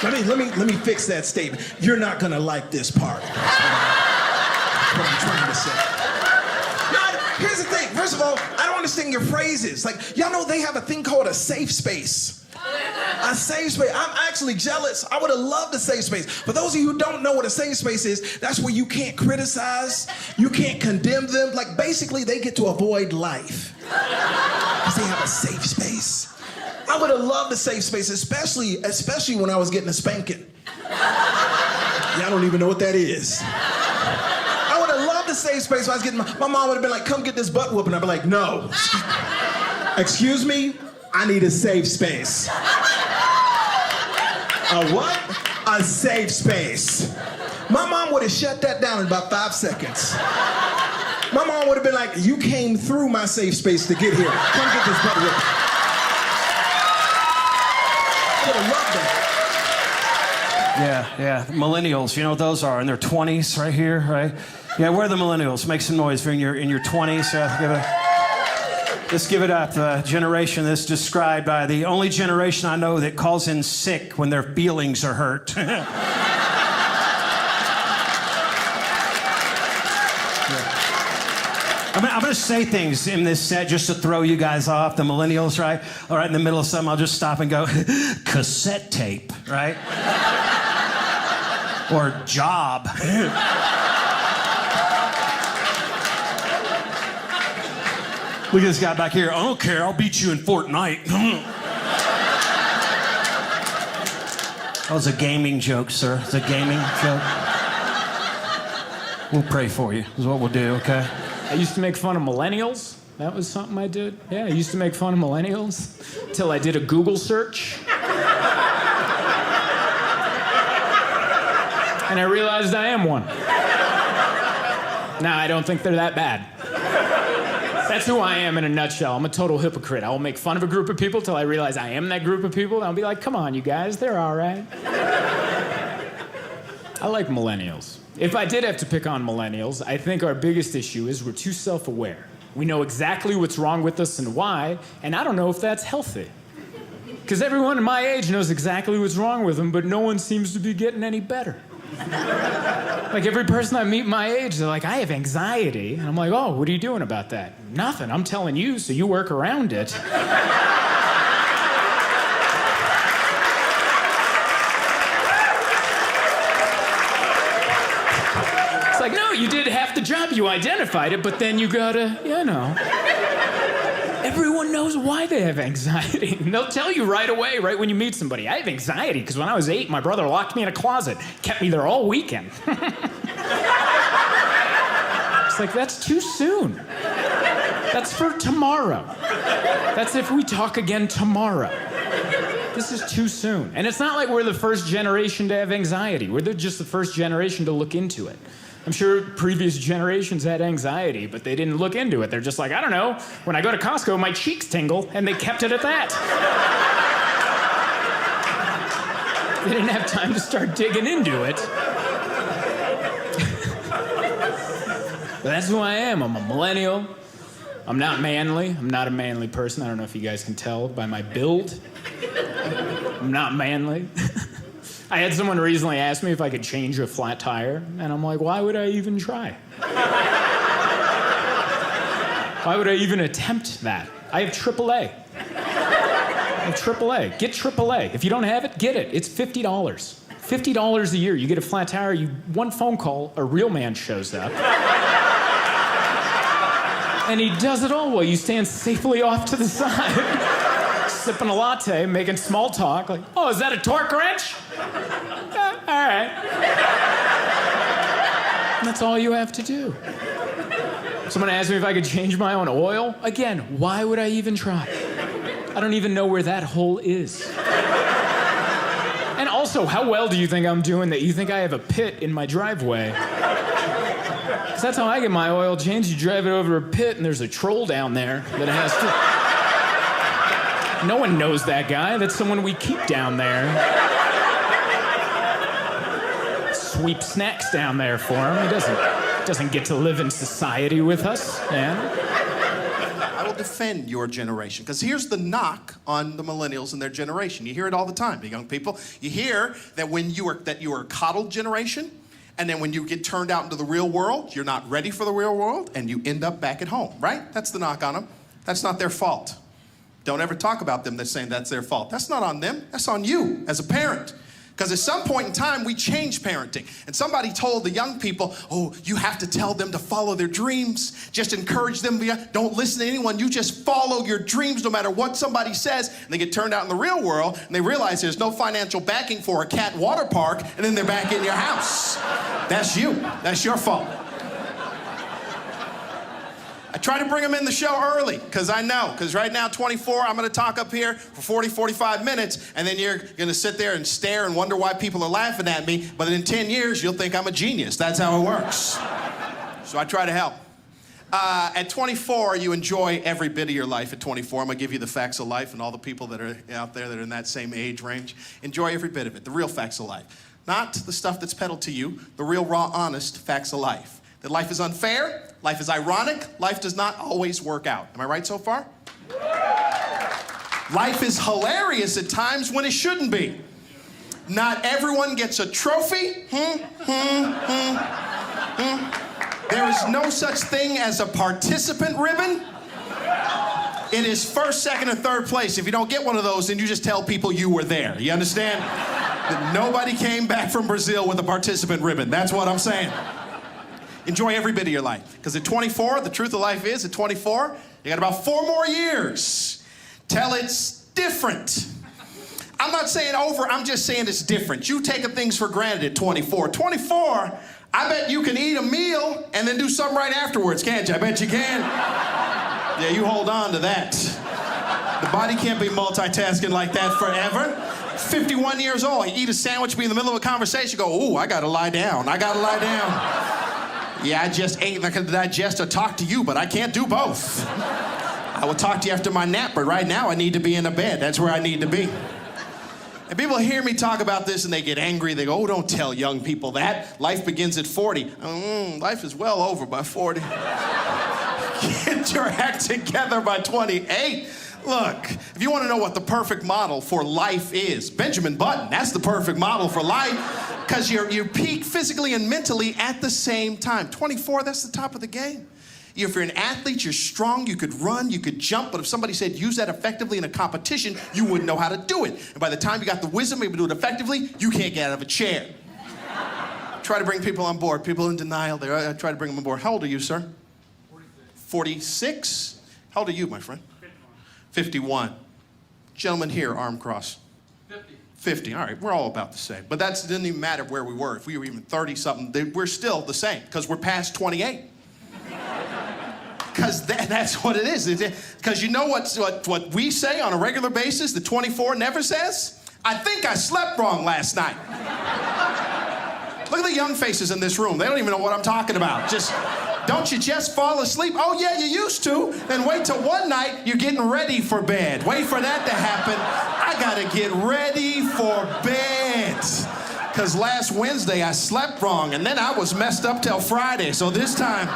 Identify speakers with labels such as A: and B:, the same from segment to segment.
A: Let me fix that statement. You're not gonna like this part. That's what I'm trying to say. Now, here's the thing. First of all, I don't understand your phrases. Like, y'all know they have a thing called a safe space. A safe space. I'm actually jealous. I would have loved a safe space. For those of you who don't know what a safe space is, that's where you can't criticize, you can't condemn them. Like, basically, they get to avoid life because they have a safe space. I would have loved a safe space, especially when I was getting a spanking. Y'all don't even know what that is. I would have loved a safe space when I was getting my mom would have been like, come get this butt whooping. I'd be like, no. Excuse me? I need a safe space. A what? A safe space. My mom would have shut that down in about 5 seconds. My mom would have been like, you came through my safe space to get here. Come get this butt whooping. I would have loved that.
B: Yeah. Millennials, you know what those are? In their 20s, right here, right? Yeah, we're the millennials. Make some noise if you're in your 20s. Let's give it up. The generation that's described by the only generation I know that calls in sick when their feelings are hurt. I'm going to say things in this set just to throw you guys off, the millennials, right? All right, in the middle of something, I'll just stop and go, cassette tape, right? Or job. Look at this guy back here. I don't care. I'll beat you in Fortnite. That was a gaming joke, sir. It's a gaming joke. We'll pray for you, is what we'll do, okay?
C: I used to make fun of millennials. That was something I did. Yeah, I used to make fun of millennials till I did a Google search. And I realized I am one. Now, I don't think they're that bad. That's who I am in a nutshell. I'm a total hypocrite. I will make fun of a group of people till I realize I am that group of people. And I'll be like, come on, you guys, they're all right. I like millennials. If I did have to pick on millennials, I think our biggest issue is we're too self-aware. We know exactly what's wrong with us and why, and I don't know if that's healthy. Because everyone in my age knows exactly what's wrong with them, but no one seems to be getting any better. Like every person I meet my age, they're like, I have anxiety. And I'm like, oh, what are you doing about that? Nothing, I'm telling you, so you work around it. It's like, no, you did half the job, you identified it, but then you gotta, Everyone knows why they have anxiety. And they'll tell you right away, right when you meet somebody, I have anxiety because when I was 8, my brother locked me in a closet, kept me there all weekend. It's like, that's too soon. That's for tomorrow. That's if we talk again tomorrow. This is too soon. And it's not like we're the first generation to have anxiety. We're just the first generation to look into it. I'm sure previous generations had anxiety, but they didn't look into it. They're just like, I don't know, when I go to Costco, my cheeks tingle, and they kept it at that. They didn't have time to start digging into it. But that's who I am. I'm a millennial. I'm not manly. I'm not a manly person. I don't know if you guys can tell by my build. I'm not manly. I had someone recently ask me if I could change a flat tire, and I'm like, why would I even try? Why would I even attempt that? I have AAA. Get AAA. If you don't have it, get it. It's $50. $50 a year. You get a flat tire, one phone call, a real man shows up. And he does it all while you stand safely off to the side. Sipping a latte, making small talk, like, oh, is that a torque wrench? All right. And that's all you have to do. Someone asked me if I could change my own oil. Again, why would I even try? I don't even know where that hole is. And also, how well do you think I'm doing that you think I have a pit in my driveway? Because that's how I get my oil changed. You drive it over a pit and there's a troll down there that has to... No one knows that guy. That's someone we keep down there. Sweep snacks down there for him. He doesn't get to live in society with us, man.
D: I will defend your generation. Because here's the knock on the millennials and their generation. You hear it all the time, the young people. You hear that you are a coddled generation, and then when you get turned out into the real world, you're not ready for the real world, and you end up back at home, right? That's the knock on them. That's not their fault. Don't ever talk about them that's saying that's their fault. That's not on them. That's on you as a parent. Because at some point in time, we changed parenting. And somebody told the young people, oh, you have to tell them to follow their dreams. Just encourage them. Don't listen to anyone. You just follow your dreams no matter what somebody says. And they get turned out in the real world, and they realize there's no financial backing for a cat water park, and then they're back in your house. That's you. That's your fault. I try to bring them in the show early, because I know. Because right now, 24, I'm going to talk up here for 40, 45 minutes, and then you're going to sit there and stare and wonder why people are laughing at me. But in 10 years, you'll think I'm a genius. That's how it works. So I try to help. At 24, you enjoy every bit of your life at 24. I'm going to give you the facts of life, and all the people that are out there that are in that same age range. Enjoy every bit of it, the real facts of life. Not the stuff that's peddled to you, the real, raw, honest facts of life. That life is unfair, life is ironic, life does not always work out. Am I right so far? Life is hilarious at times when it shouldn't be. Not everyone gets a trophy. There is no such thing as a participant ribbon. It is first, second, and third place. If you don't get one of those, then you just tell people you were there. You understand? That nobody came back from Brazil with a participant ribbon. That's what I'm saying. Enjoy every bit of your life. Because at 24, the truth of life is, at 24, you got about 4 more years till it's different. I'm not saying over, I'm just saying it's different. You take things for granted at 24. 24, I bet you can eat a meal and then do something right afterwards, can't you? I bet you can. Yeah, you hold on to that. The body can't be multitasking like that forever. 51 years old, you eat a sandwich, be in the middle of a conversation, go, ooh, I gotta lie down. I gotta lie down. Yeah, I just ate, I could digest or talk to you, but I can't do both. I will talk to you after my nap, but right now I need to be in a bed. That's where I need to be. And people hear me talk about this and they get angry. They go, oh, don't tell young people that. Life begins at 40. Life is well over by 40. Get your act together by 28. Look, if you want to know what the perfect model for life is, Benjamin Button, that's the perfect model for life. Because you peak physically and mentally at the same time. 24, that's the top of the game. If you're an athlete, you're strong, you could run, you could jump, but if somebody said use that effectively in a competition, you wouldn't know how to do it. And by the time you got the wisdom able to do it effectively, you can't get out of a chair. Try to bring people on board. People in denial, I try to bring them on board. How old are you, sir? 46? How old are you, my friend? 51. Gentlemen here, arm cross. 50. All right, we're all about the same. But that didn't even matter where we were. If we were even 30-something, we're still the same because we're past 28. Because that's what it is. Because you know what we say on a regular basis, the 24 never says? I think I slept wrong last night. Look at the young faces in this room. They don't even know what I'm talking about. Don't you just fall asleep? Oh, yeah, you used to. Then wait till one night you're getting ready for bed. Wait for that to happen. I got to get ready for bed. Because last Wednesday I slept wrong, and then I was messed up till Friday. So this time,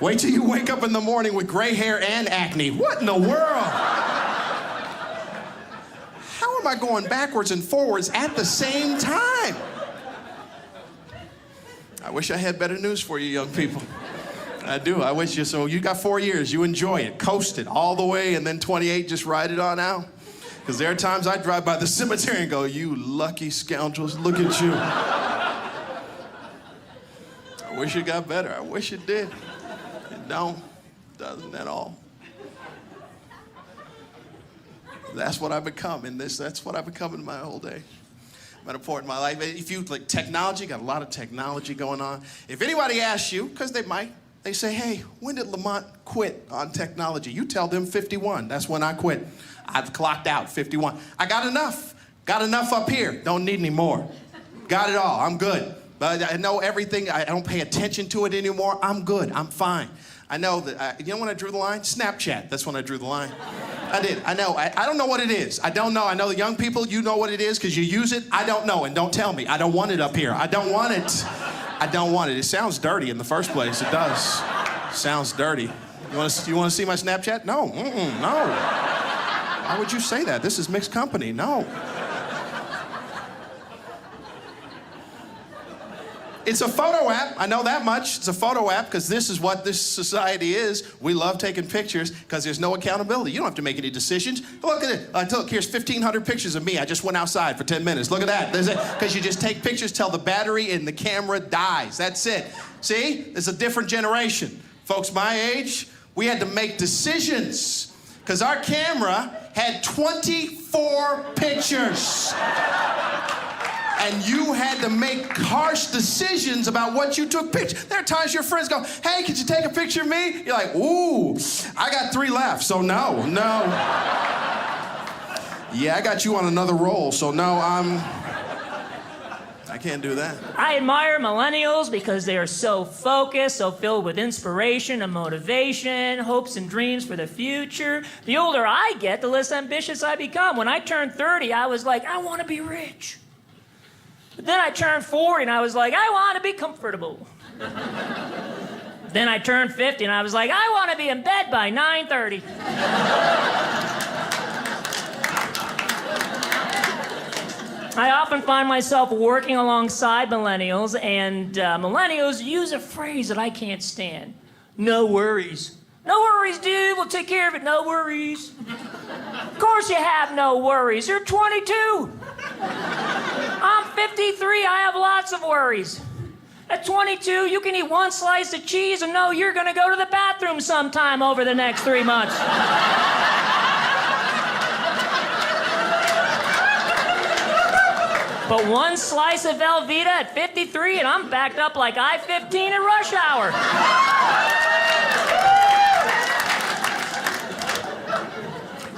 D: wait till you wake up in the morning with gray hair and acne. What in the world? How am I going backwards and forwards at the same time? I wish I had better news for you, young people. I do. I wish you. So you got 4 years. You enjoy it. Coast it all the way, and then 28, just ride it on out. Because there are times I drive by the cemetery and go, you lucky scoundrels, look at you. I wish it got better. I wish it did. It doesn't at all. That's what I've become in this. That's what I've become in my whole day. I'm at a point in my life. If you like technology, got a lot of technology going on. If anybody asks you, because they might, they say, hey, when did Lamont quit on technology? You tell them 51. That's when I quit. I've clocked out 51. I got enough. Got enough up here. Don't need any more. Got it all. I'm good. But I know everything. I don't pay attention to it anymore. I'm good. I'm fine. I know that, you know when I drew the line? Snapchat. That's when I drew the line. I did. I know. I don't know what it is. I don't know. I know the young people, you know what it is because you use it. I don't know, and don't tell me. I don't want it up here. I don't want it. I don't want it. It sounds dirty in the first place. It does. Sounds dirty. You want to see my Snapchat? No. No. Why would you say that? This is mixed company. No. It's a photo app. I know that much. It's a photo app because this is what this society is. We love taking pictures because there's no accountability. You don't have to make any decisions. Look at it. Look, here's 1,500 pictures of me. I just went outside for 10 minutes. Look at that. Because you just take pictures till the battery in the camera dies. That's it. See? It's a different generation. Folks my age, we had to make decisions because our camera had 24 pictures. And you had to make harsh decisions about what you took pictures. There are times your friends go, hey, could you take a picture of me? You're like, ooh, I got 3 left, so no. Yeah, I got you on another roll, so no, I can't do that.
E: I admire millennials because they are so focused, so filled with inspiration and motivation, hopes and dreams for the future. The older I get, the less ambitious I become. When I turned 30, I was like, I want to be rich. But then I turned 40 and I was like, I want to be comfortable. Then I turned 50 and I was like, I want to be in bed by 9:30. I often find myself working alongside millennials, and millennials use a phrase that I can't stand. No worries. No worries, dude. We'll take care of it. No worries. Of course you have no worries. You're 22. I'm 53. I have lots of worries. At 22, you can eat 1 slice of cheese and know you're going to go to the bathroom sometime over the next 3 months. But 1 slice of Velveeta at 53 and I'm backed up like I-15 at rush hour.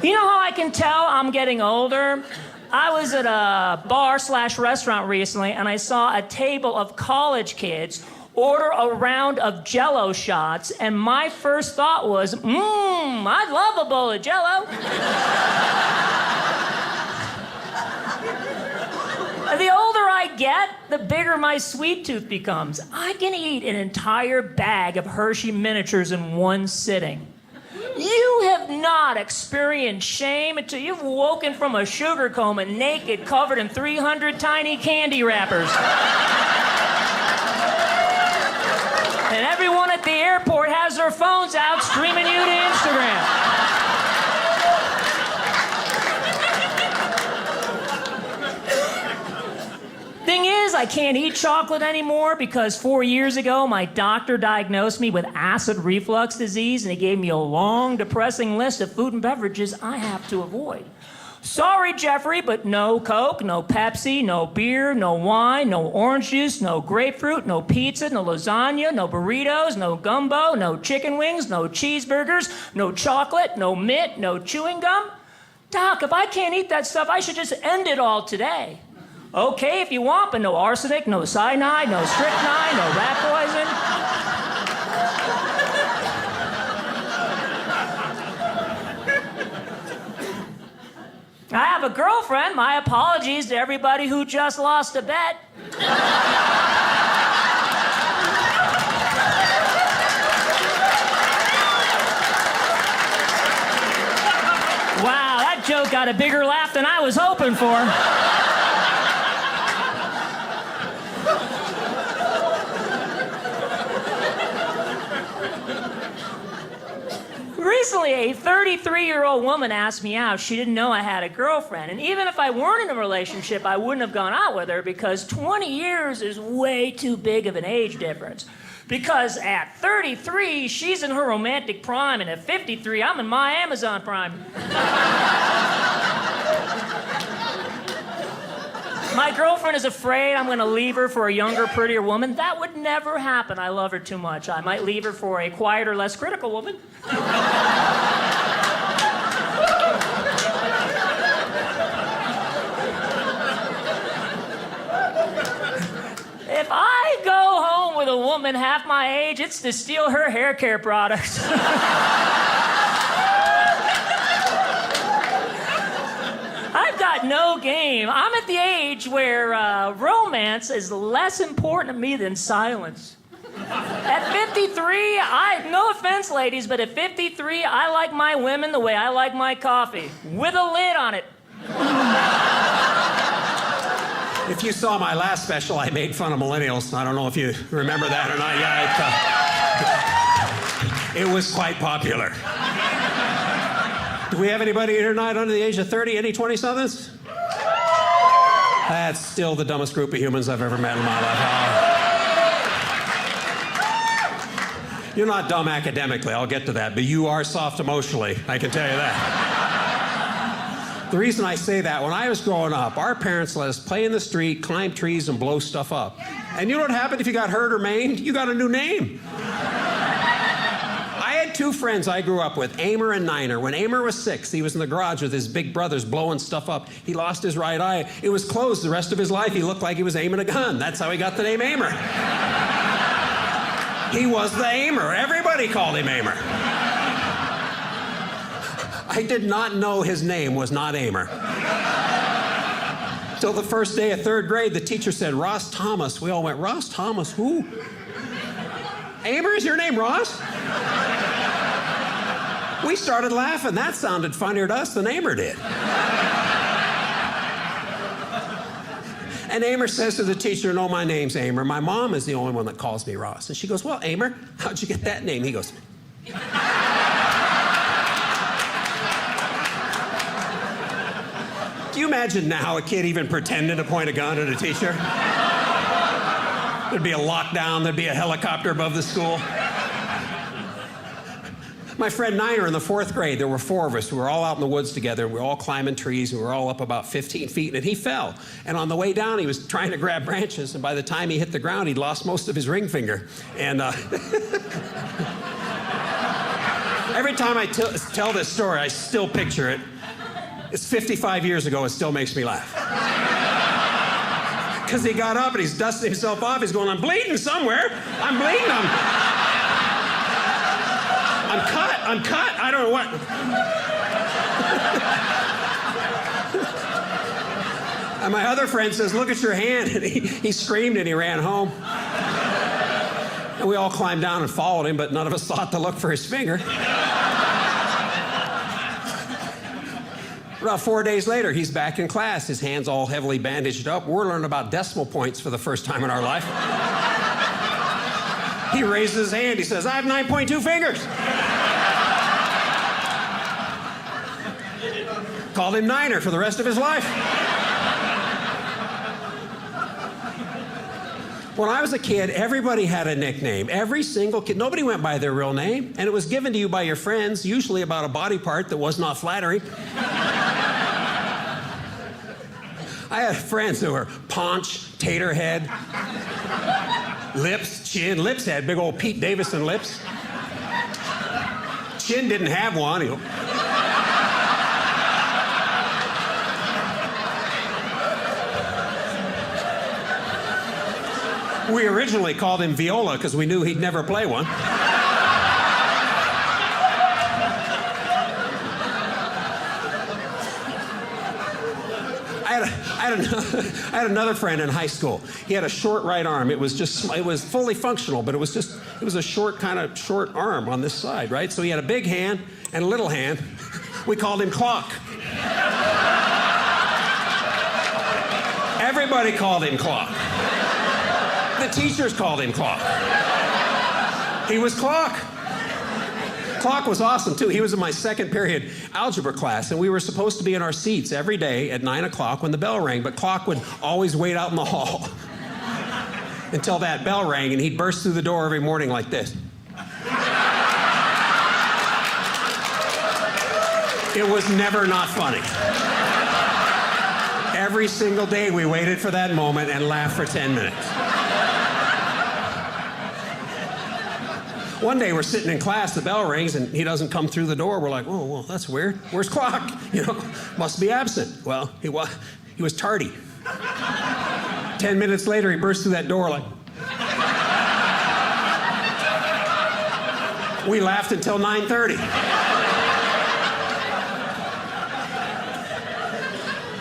E: You know how I can tell I'm getting older? I was at a bar/restaurant recently and I saw a table of college kids order a round of Jell-O shots, and my first thought was, I'd love a bowl of Jell-O. The older I get, the bigger my sweet tooth becomes. I can eat an entire bag of Hershey miniatures in one sitting. You have not experienced shame until you've woken from a sugar coma naked, covered in 300 tiny candy wrappers. And everyone at the airport has their phones out streaming you to Instagram. Thing is, I can't eat chocolate anymore because 4 years ago, my doctor diagnosed me with acid reflux disease, and he gave me a long, depressing list of food and beverages I have to avoid. Sorry, Jeffrey, but no Coke, no Pepsi, no beer, no wine, no orange juice, no grapefruit, no pizza, no lasagna, no burritos, no gumbo, no chicken wings, no cheeseburgers, no chocolate, no mint, no chewing gum. Doc, if I can't eat that stuff, I should just end it all today. Okay, if you want, but no arsenic, no cyanide, no strychnine, no rat poison. I have a girlfriend. My apologies to everybody who just lost a bet. Wow, that joke got a bigger laugh than I was hoping for. Recently, a 33-year-old woman asked me out. She didn't know I had a girlfriend. And even if I weren't in a relationship, I wouldn't have gone out with her because 20 years is way too big of an age difference. Because at 33, she's in her romantic prime, and at 53, I'm in my Amazon Prime. My girlfriend is afraid I'm going to leave her for a younger, prettier woman. That would never happen. I love her too much. I might leave her for a quieter, less critical woman. If I go home with a woman half my age, it's to steal her hair care products. I've got no game. I'm at the age where romance is less important to me than silence. At 53, no offense, ladies, but at 53, I like my women the way I like my coffee, with a lid on it.
F: If you saw my last special, I made fun of millennials. I don't know if you remember that or not. Yeah, it was quite popular. Do we have anybody here tonight under the age of 30? Any 20-somethings? That's still the dumbest group of humans I've ever met in my life. You're not dumb academically, I'll get to that, but you are soft emotionally, I can tell you that. The reason I say that, when I was growing up, our parents let us play in the street, climb trees, and blow stuff up. And you know what happened if you got hurt or maimed? You got a new name. I had two friends I grew up with, Amer and Niner. When Amer was 6, he was in the garage with his big brothers blowing stuff up. He lost his right eye. It was closed the rest of his life. He looked like he was aiming a gun. That's how he got the name Amer. He was the Amer. Everybody called him Amer. I did not know his name was not Amer. Till the first day of 3rd grade, the teacher said, Ross Thomas. We all went, Ross Thomas, who? Amer is your name, Ross? We started laughing. That sounded funnier to us than Amer did. And Amer says to the teacher, no, my name's Amer. My mom is the only one that calls me Ross. And she goes, well, Amer, how'd you get that name? He goes, do you imagine now a kid even pretending to point a gun at a teacher? There'd be a lockdown, there'd be a helicopter above the school. My friend Niner in the 4th grade, there were 4 of us. We were all out in the woods together. We were all climbing trees. We were all up about 15 feet, and he fell. And on the way down, he was trying to grab branches, and by the time he hit the ground, he'd lost most of his ring finger. And every time I tell this story, I still picture it. It's 55 years ago. It still makes me laugh. Because he got up, and he's dusting himself off. He's going, I'm bleeding somewhere. I'm bleeding. I'm cut, I don't know what. And my other friend says, look at your hand. And he screamed and he ran home. And we all climbed down and followed him, but none of us thought to look for his finger. About 4 days later, he's back in class. His hand's all heavily bandaged up. We're learning about decimal points for the first time in our life. He raises his hand. He says, I have 9.2 fingers. Called him Niner for the rest of his life. When I was a kid, everybody had a nickname. Every single kid. Nobody went by their real name. And it was given to you by your friends, usually about a body part that was not flattering. I had friends who were Paunch, Taterhead, Lips, Chin. Lips had big old Pete Davidson lips. Chin didn't have one. We originally called him Viola because we knew he'd never play one. I had another friend in high school. He had a short right arm. It was fully functional, but it was a short arm on this side, right? So he had a big hand and a little hand. We called him Clock. Everybody called him Clock. The teachers called him Clock. He was Clock. Clock was awesome, too. He was in my 2nd period algebra class, and we were supposed to be in our seats every day at 9 o'clock when the bell rang, but Clock would always wait out in the hall until that bell rang, and he'd burst through the door every morning like this. It was never not funny. Every single day we waited for that moment and laughed for 10 minutes. One day we're sitting in class, the bell rings, and he doesn't come through the door. We're like, oh, well, that's weird. Where's Clock? Must be absent. Well, he was tardy. 10 minutes later, he burst through that door like... We laughed until 9:30.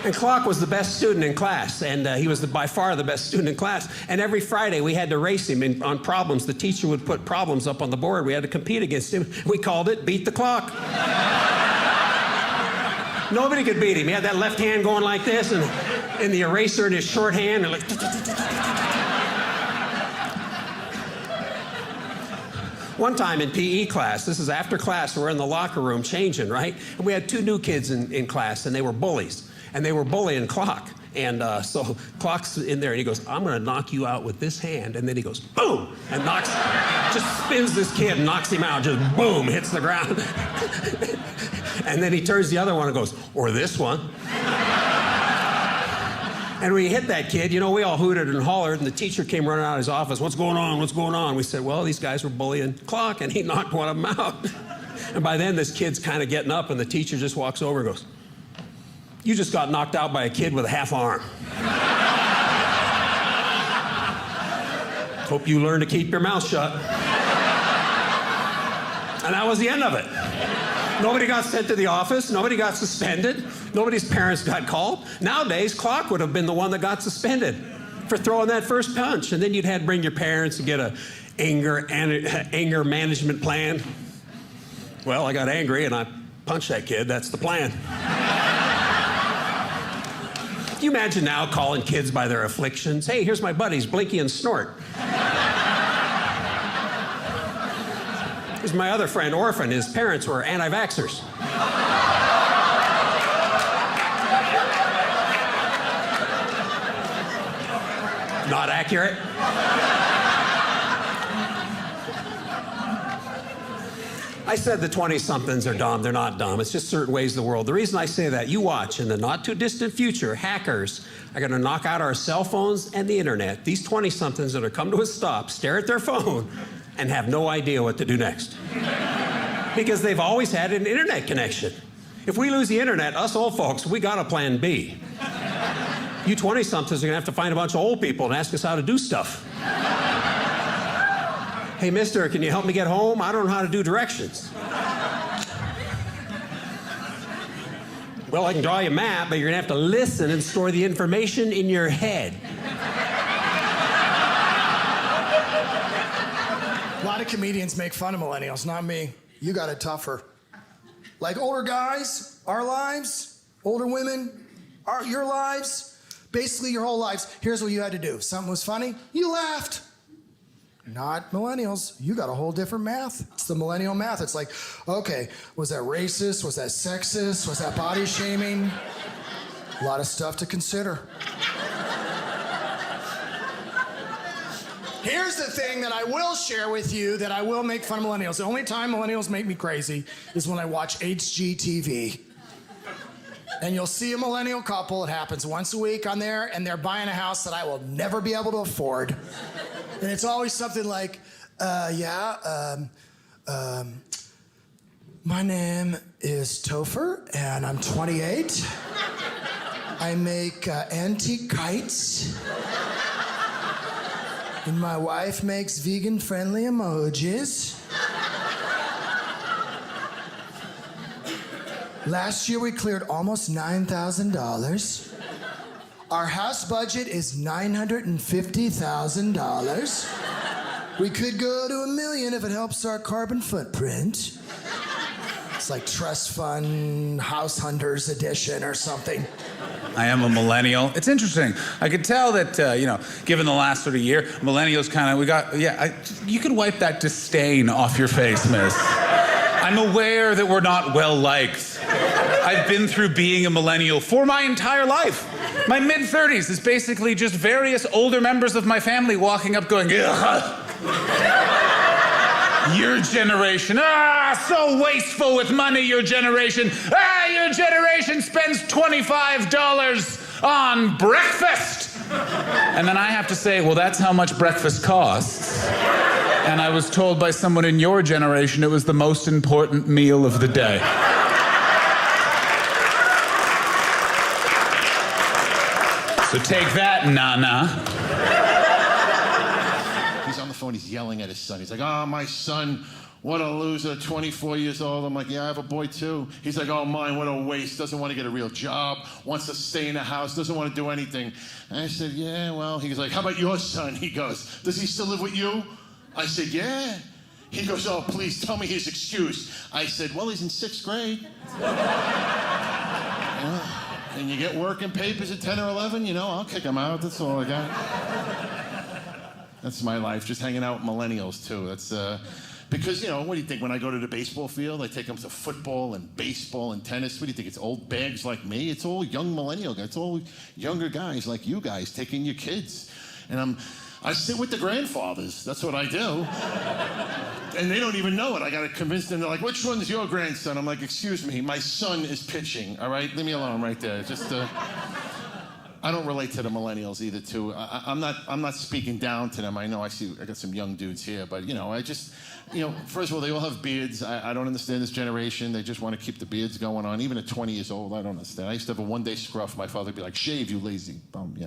F: And Clock was the best student in class, and he was by far the best student in class. And every Friday we had to race him on problems. The teacher would put problems up on the board. We had to compete against him. We called it Beat the Clock. Nobody could beat him. He had that left hand going like this, and the eraser in his short hand, and like. One time in PE class, this is after class, we're in the locker room changing, right? And we had two new kids in class, and they were bullies. And they were bullying Clock. And so Clock's in there, and he goes, I'm going to knock you out with this hand. And then he goes, boom, and just spins this kid and knocks him out, just boom, hits the ground. And then he turns the other one and goes, or this one. And when he hit that kid, you know, we all hooted and hollered, and the teacher came running out of his office. What's going on? What's going on? We said, well, these guys were bullying Clock, and he knocked one of them out. And by then, this kid's kind of getting up, and the teacher just walks over and goes, you just got knocked out by a kid with a half arm. Hope you learn to keep your mouth shut. And that was the end of it. Nobody got sent to the office. Nobody got suspended. Nobody's parents got called. Nowadays, Clock would have been the one that got suspended for throwing that first punch. And then you'd had to bring your parents to get an anger management plan. Well, I got angry and I punched that kid. That's the plan. Can you imagine now calling kids by their afflictions? Hey, here's my buddies, Blinky and Snort. Here's my other friend, Orphan. His parents were anti-vaxxers. Not accurate. I said the 20-somethings are dumb. They're not dumb. It's just certain ways of the world. The reason I say that, you watch, in the not-too-distant future, hackers are going to knock out our cell phones and the internet. These 20-somethings that are come to a stop, stare at their phone, and have no idea what to do next. Because they've always had an internet connection. If we lose the internet, us old folks, we got a plan B. You 20-somethings are going to have to find a bunch of old people and ask us how to do stuff. Hey, mister, can you help me get home? I don't know how to do directions. Well, I can draw you a map, but you're going to have to listen and store the information in your head.
G: A lot of comedians make fun of millennials, not me. You got it tougher. Like older guys, our lives, older women, your lives, basically your whole lives. Here's what you had to do. Something was funny, you laughed. Not millennials. You got a whole different math. It's the millennial math. It's like, okay, was that racist? Was that sexist? Was that body shaming? A lot of stuff to consider. Here's the thing that I will share with you that I will make fun of millennials. The only time millennials make me crazy is when I watch HGTV. And you'll see a millennial couple, it happens once a week on there, and they're buying a house that I will never be able to afford. And it's always something like, my name is Topher, and I'm 28. I make antique kites. And my wife makes vegan-friendly emojis. Last year, we cleared almost $9,000. Our house budget is $950,000. We could go to $1 million if it helps our carbon footprint. It's like trust fund, house hunters edition or something.
H: I am a millennial. It's interesting. I could tell that, given the last sort of year, millennials kind of, you could wipe that disdain off your face, miss. I'm aware that we're not well-liked. I've been through being a millennial for my entire life. My mid-30s is basically just various older members of my family walking up going, ugh. Your generation, so wasteful with money, your generation. Your generation spends $25 on breakfast. And then I have to say, well, that's how much breakfast costs. And I was told by someone in your generation it was the most important meal of the day. So take that, Nana.
I: He's on the phone, he's yelling at his son. He's like, my son what a loser, 24 years old. I'm like, yeah, I have a boy too. He's like, oh, mine, what a waste. Doesn't want to get a real job, wants to stay in the house, doesn't want to do anything. And I said, yeah, well, he was like, how about your son? He goes, does he still live with you? I said, yeah. He goes, oh, please tell me his excuse. I said, well, he's in 6th grade. And you get working papers at 10 or 11, I'll kick him out. That's all I got. That's my life, just hanging out with millennials, too. That's, because, what do you think? When I go to the baseball field, I take them to football and baseball and tennis. What do you think? It's old bags like me? It's all young millennial guys. It's all younger guys like you guys taking your kids. And I sit with the grandfathers. That's what I do. And they don't even know it. I got to convince them. They're like, which one's your grandson? I'm like, excuse me, my son is pitching, all right? Leave me alone right there. Just, I don't relate to the millennials either, too. I'm not speaking down to them. I know I got some young dudes here, but, I just, first of all, they all have beards. I don't understand this generation. They just want to keep the beards going on. Even at 20 years old, I don't understand. I used to have a one-day scruff. My father would be like, shave, you lazy bum, yeah.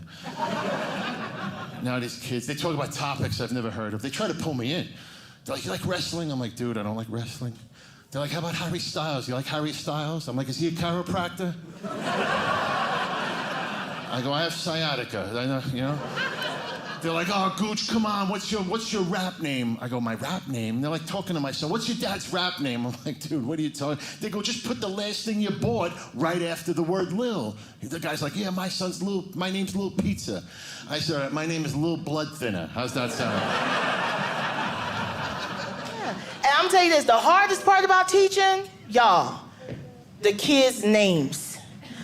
I: Now these kids, they talk about topics I've never heard of. They try to pull me in. They're like, you like wrestling? I'm like, dude, I don't like wrestling. They're like, how about Harry Styles? You like Harry Styles? I'm like, is he a chiropractor? I go, I have sciatica. They're like, oh, Gooch, come on, what's your rap name? I go, my rap name? And they're like talking to my son, what's your dad's rap name? I'm like, dude, what are you talking? They go, just put the last thing you bought right after the word Lil. The guy's like, yeah, my name's Lil Pizza. I said, all right, my name is Lil Blood Thinner. How's that sound?
J: And I'm telling you this, the hardest part about teaching, y'all, the kids' names.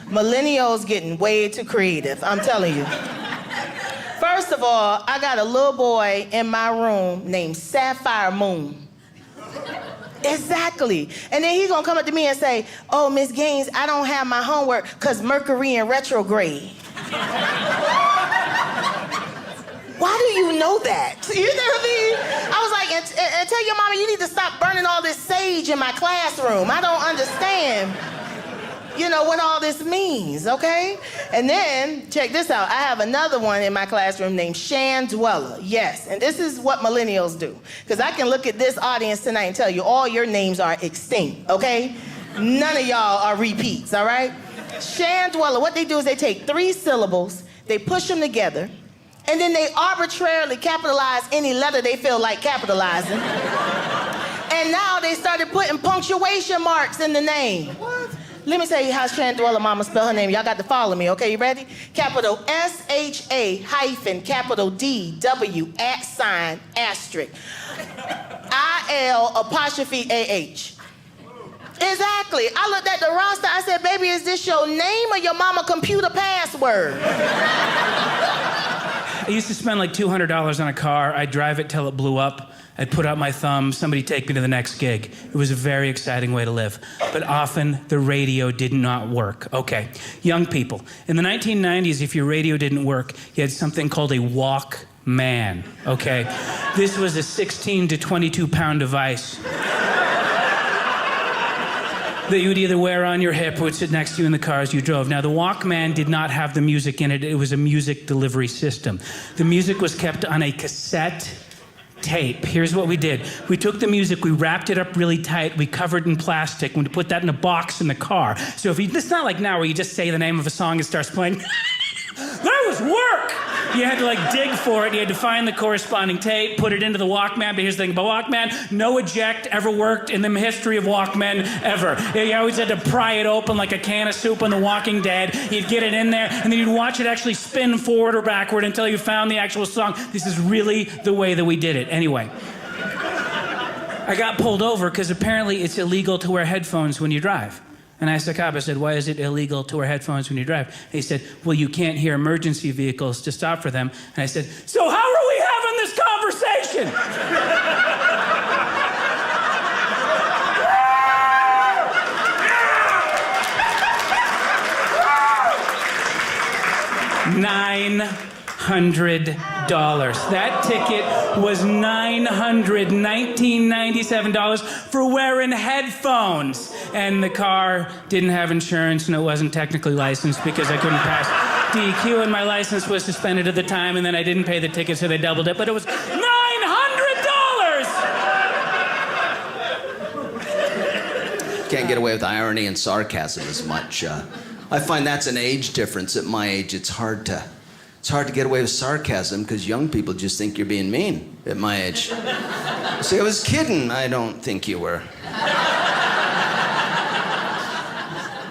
J: Millennials getting way too creative, I'm telling you. First of all, I got a little boy in my room named Sapphire Moon. Exactly. And then he's gonna come up to me and say, oh, Miss Gaines, I don't have my homework because Mercury in retrograde. Why do you know that? You know what I mean? I was like, and tell your mama you need to stop burning all this sage in my classroom. I don't understand, what all this means, okay? And then, check this out. I have another one in my classroom named Shan Dweller. Yes, and this is what millennials do. Because I can look at this audience tonight and tell you all your names are extinct, okay? None of y'all are repeats, all right? Shan Dweller, what they do is they take 3 syllables, they push them together, and then they arbitrarily capitalize any letter they feel like capitalizing. And now they started putting punctuation marks in the name. What? Let me tell you how Shan Dweller mama spell her name. Y'all got to follow me, okay? You ready? Capital S-H-A hyphen capital D-W @ asterisk I-L apostrophe A-H. Exactly. I looked at the roster. I said, baby, is this your name or your mama computer password?
K: I used to spend like $200 on a car. I'd drive it till it blew up. I'd put out my thumb, somebody take me to the next gig. It was a very exciting way to live. But often, the radio did not work. Okay, young people. In the 1990s, if your radio didn't work, you had something called a Walkman, okay? This was a 16 to 22 pound device that you would either wear on your hip or would sit next to you in the car as you drove. Now, the Walkman did not have the music in it. It was a music delivery system. The music was kept on a cassette tape. Here's what we did. We took the music, we wrapped it up really tight, we covered it in plastic, and we put that in a box in the car. So it's not like now where you just say the name of a song and starts playing. That was work! You had to dig for it, you had to find the corresponding tape, put it into the Walkman, but here's the thing about Walkman, no eject ever worked in the history of Walkman ever. You always had to pry it open like a can of soup on The Walking Dead. You'd get it in there, and then you'd watch it actually spin forward or backward until you found the actual song. This is really the way that we did it. Anyway, I got pulled over because apparently it's illegal to wear headphones when you drive. And I asked the cop, I said, why is it illegal to wear headphones when you drive? And he said, well, you can't hear emergency vehicles to stop for them. And I said, so how are we having this conversation? $900. That ticket was $997 for wearing headphones. And the car didn't have insurance and it wasn't technically licensed because I couldn't pass DQ and my license was suspended at the time and then I didn't pay the ticket so they doubled it, but it was $900!
L: can't get away with irony and sarcasm as much. I find that's an age difference. At my age, it's hard to get away with sarcasm because young people just think you're being mean at my age. See, I was kidding. I don't think you were.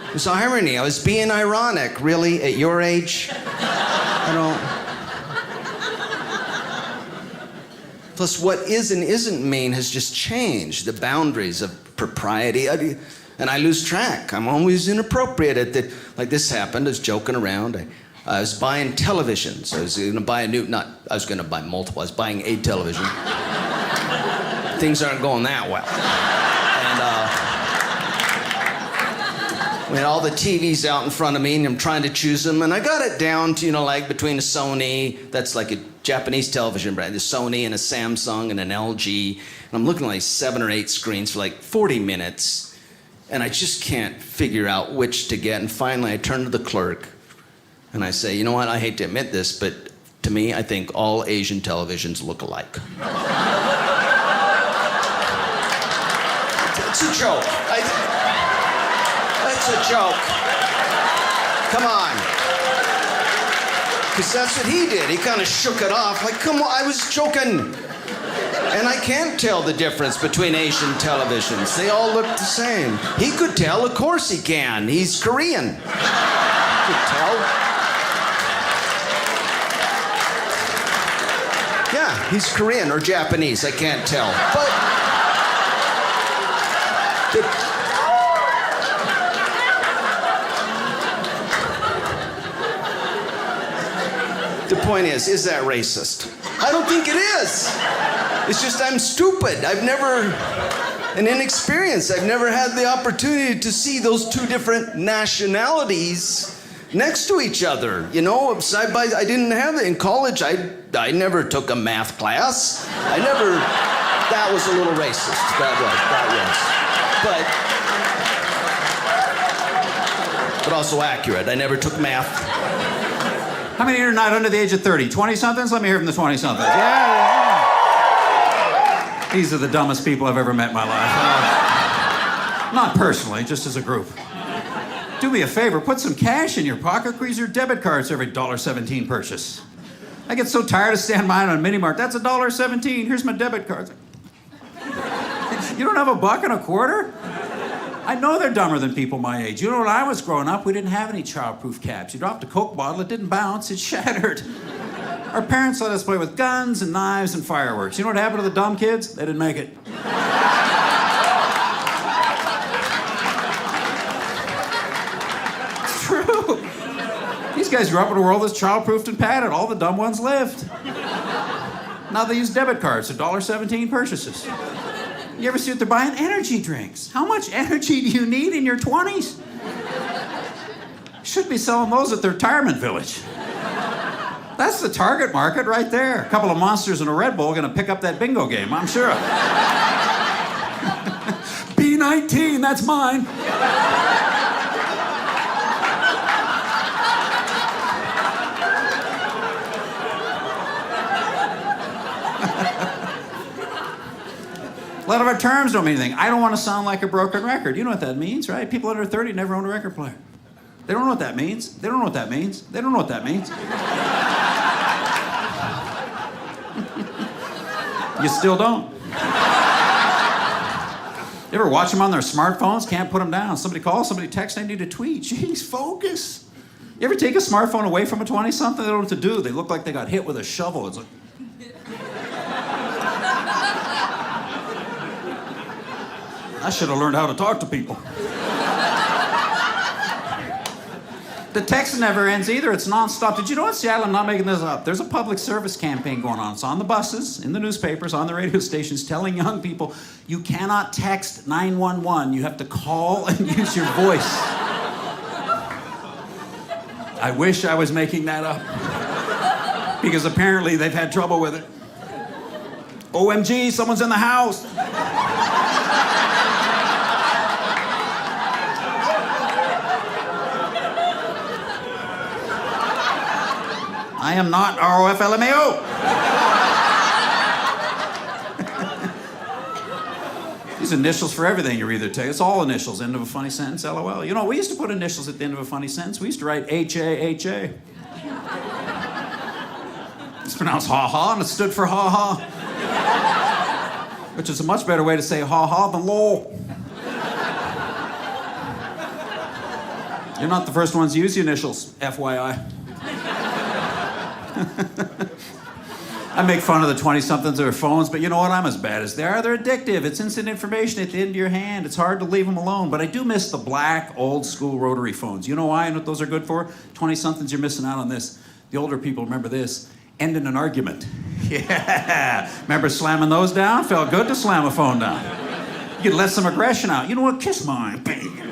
L: It was irony. I was being ironic. Really, at your age? I don't. Plus, what is and isn't mean has just changed. The boundaries of propriety, and I lose track. I'm always inappropriate at the. Like this happened. I was joking around. I was buying televisions. I was going to buy I was going to buy multiple. I was buying a television. Things aren't going that well. And we had all the TVs out in front of me, and I'm trying to choose them, and I got it down to, like between a Sony, that's like a Japanese television brand, a Sony and a Samsung and an LG, and I'm looking at like 7 or 8 screens for like 40 minutes, and I just can't figure out which to get, and finally I turn to the clerk, and I say, you know what, I hate to admit this, but to me, I think all Asian televisions look alike. It's a joke. It's a joke. Come on. Because that's what he did. He kind of shook it off. Like, come on, I was joking. And I can't tell the difference between Asian televisions. They all look the same. He could tell. Of course he can. He's Korean. He could tell. Yeah, he's Korean or Japanese. I can't tell. But... The point is that racist? I don't think it is. It's just I'm stupid. And inexperienced. I've never had the opportunity to see those two different nationalities next to each other. Side by side. I didn't have it in college. I never took a math class. That was a little racist. That was. But also accurate. I never took math.
M: How many are not under the age of 30? 20-somethings? Let me hear from the 20-somethings. Yeah. These are the dumbest people I've ever met in my life. Not personally, just as a group. Do me a favor, put some cash in your pocket. Grease your debit cards every $1.17 purchase. I get so tired of standing behind on a mini mart. That's $1.17. Here's my debit card. You don't have a buck and a quarter? I know they're dumber than people my age. When I was growing up, we didn't have any childproof caps. You dropped a Coke bottle, it didn't bounce, it shattered. Our parents let us play with guns and knives and fireworks. You know what happened to the dumb kids? They didn't make it. It's true. These guys grew up in a world that's childproofed and padded. All the dumb ones lived. Now they use debit cards for $1.17 purchases. You ever see what they're buying? Energy drinks. How much energy do you need in your 20s? You should be selling those at the retirement village. That's the target market right there. A couple of monsters and a Red Bull are going to pick up that bingo game, I'm sure. B19, that's mine. A lot of our terms don't mean anything. I don't want to sound like a broken record. You know what that means, right? People under 30 never own a record player. They don't know what that means. They don't know what that means. They don't know what that means. You still don't. You ever watch them on their smartphones? Can't put them down. Somebody calls, somebody texts, they need a tweet. Jeez, focus. You ever take a smartphone away from a 20-something? They don't know what to do. They look like they got hit with a shovel. It's like... I should have learned how to talk to people. The text never ends either. It's nonstop. Did you know in Seattle, I'm not making this up, there's a public service campaign going on. It's on the buses, in the newspapers, on the radio stations, telling young people, you cannot text 911. You have to call and use your voice. I wish I was making that up. Because apparently they've had trouble with it. OMG, someone's in the house. I am not ROFLMAO. These initials for everything you either take. It's all initials. End of a funny sentence, LOL. You know, we used to put initials at the end of a funny sentence. We used to write H-A-H-A. It's pronounced ha-ha, and it stood for ha-ha. Which is a much better way to say ha-ha than lol. You're not the first ones to use the initials, FYI. I make fun of the 20-somethings with their phones, but you know what? I'm as bad as they are. They're addictive. It's instant information at the end of your hand. It's hard to leave them alone. But I do miss the black, old-school rotary phones. You know why and what those are good for? 20-somethings, you're missing out on this. The older people remember this. Ending an argument. Yeah. Remember slamming those down? Felt good to slam a phone down. You could let some aggression out. You know what? Kiss mine. Bang.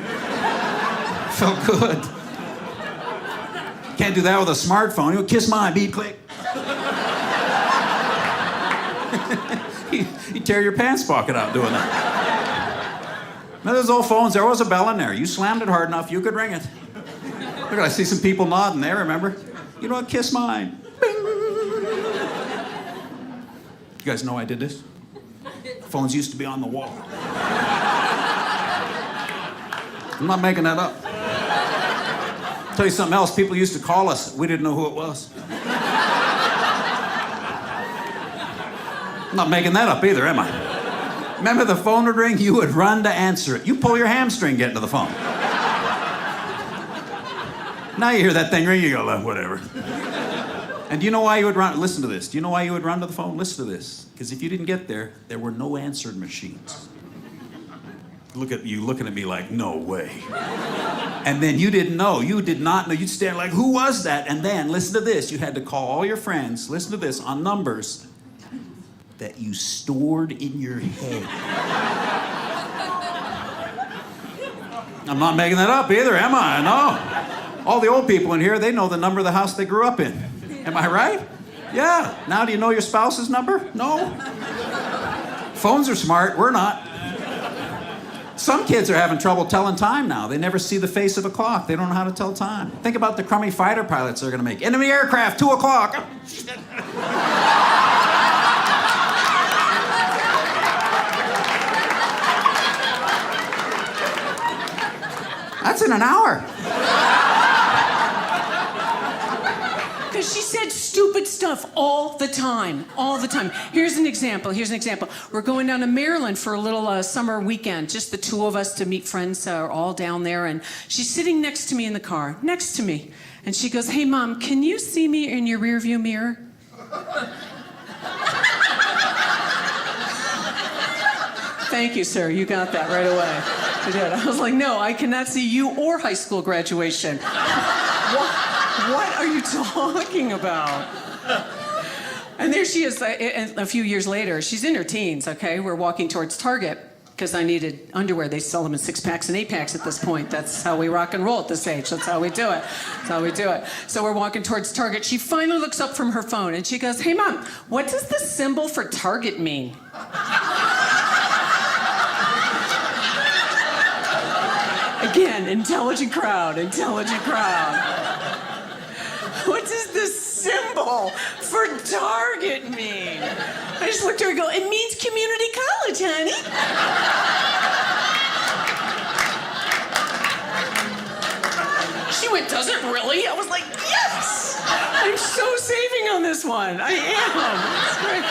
M: Felt good. Can't do that with a smartphone. You kiss mine. Beep, click. You tear your pants pocket out doing that. Now, those old phones, there was a bell in there. You slammed it hard enough, you could ring it. Look, I see some people nodding there, remember? You know what? Kiss mine. Bing. You guys know I did this? Phones used to be on the wall. I'm not making that up. I'll tell you something else. People used to call us. We didn't know who it was. I'm not making that up either, am I? Remember the phone would ring? You would run to answer it. You pull your hamstring getting to the phone. Now you hear that thing ring, you go, whatever. And do you know why you would run? Listen to this. Do you know why you would run to the phone? Listen to this. Because if you didn't get there, there were no answering machines. Look at you looking at me like, no way. And then you didn't know. You did not know. You'd stand like, who was that? And then, listen to this. You had to call all your friends, listen to this, on numbers that you stored in your head. I'm not making that up either, am I? No. All the old people in here, they know the number of the house they grew up in. Am I right? Yeah. Now do you know your spouse's number? No. Phones are smart. We're not. Some kids are having trouble telling time now. They never see the face of a clock. They don't know how to tell time. Think about the crummy fighter pilots they're going to make. Enemy aircraft, 2 o'clock. That's in an hour.
N: Because she said stupid stuff all the time. All the time. Here's an example. We're going down to Maryland for a little summer weekend. Just the two of us to meet friends are all down there. And she's sitting next to me in the car. Next to me. And she goes, hey, Mom, can you see me in your rearview mirror? Thank you, sir. You got that right away. I did. I was like, no, I cannot see you or high school graduation. What are you talking about? And there she is, a few years later. She's in her teens, okay? We're walking towards Target because I needed underwear. They sell them in 6-packs and 8-packs at this point. That's how we rock and roll at this age. That's how we do it. So we're walking towards Target. She finally looks up from her phone and she goes, hey, Mom, what does the symbol for Target mean? Again, intelligent crowd. What does the symbol for Target mean? I just looked at her and go, it means community college, honey. She went, does it really? I was like, yes! I'm so saving on this one. I am. It's great.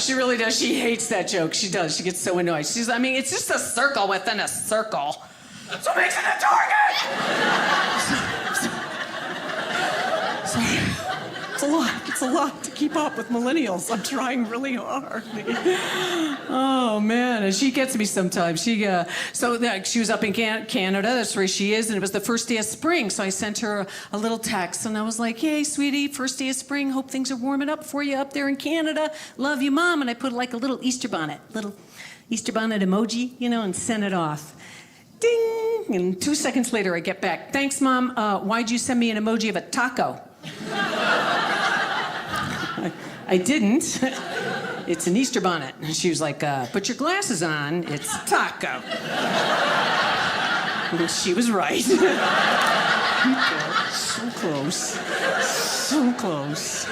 N: She really does. She hates that joke. She does. She gets so annoyed. It's just a circle within a circle. So makes it a target! Sorry. It's a lot to keep up with millennials. I'm trying really hard. Oh, man. And she gets me sometimes. She was up in Canada. That's where she is. And it was the first day of spring. So I sent her a little text. And I was like, hey, sweetie, first day of spring. Hope things are warming up for you up there in Canada. Love you, Mom. And I put like a little Easter bonnet emoji, and sent it off. Ding! And 2 seconds later, I get back. Thanks, Mom. Why'd you send me an emoji of a taco? I didn't. It's an Easter bonnet. And she was like, put your glasses on. It's taco. And she was right. So close. So close.